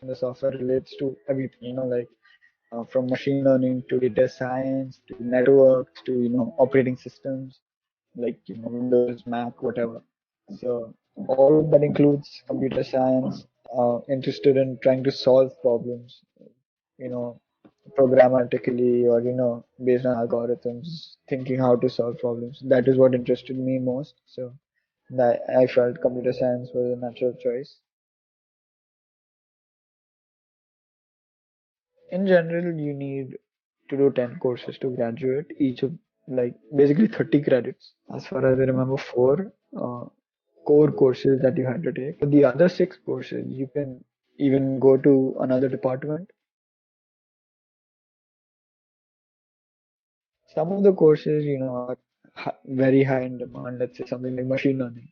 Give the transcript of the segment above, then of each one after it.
in the software relates to everything, like from machine learning to data science to networks to operating systems like Windows, Mac, whatever. So all of that includes computer science. Interested in trying to solve problems, you know, programmatically or based on algorithms, thinking how to solve problems. That is what interested me most. So that I felt computer science was a natural choice. In general, you need to do 10 courses to graduate, each of like basically 30 credits. As far as I remember, four core courses that you had to take. For the other six courses, you can even go to another department. Some of the courses, are very high in demand. Let's say something like machine learning.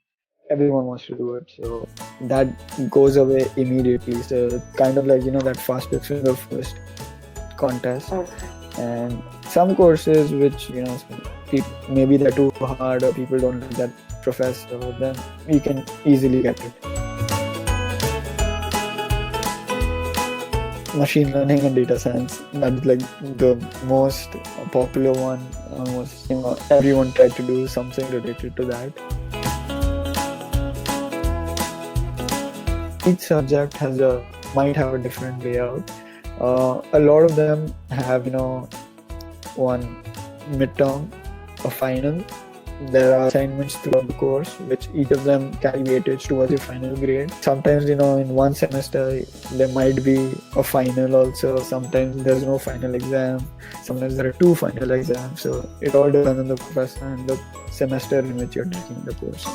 Everyone wants to do it, so that goes away immediately. So kind of like that fastest finger first contest. Okay. And some courses which maybe they're too hard or people don't like that professor, then you can easily get it. Machine learning and data science, that's like the most popular one. Almost everyone tried to do something related to that. Each subject might have a different layout. A lot of them have one midterm, a final. There are assignments throughout the course, which each of them carry weightage towards your final grade. Sometimes, in one semester, there might be a final also. Sometimes there's no final exam. Sometimes there are two final exams. So it all depends on the professor and the semester in which you're taking the course.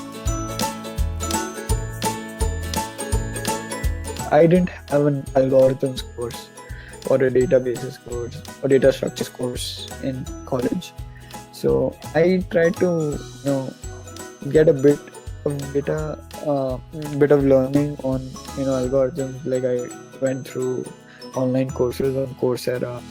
I didn't have an algorithms course or a databases course or data structures course in college. So I tried to get a bit of learning on algorithms. Like I went through online courses on Coursera.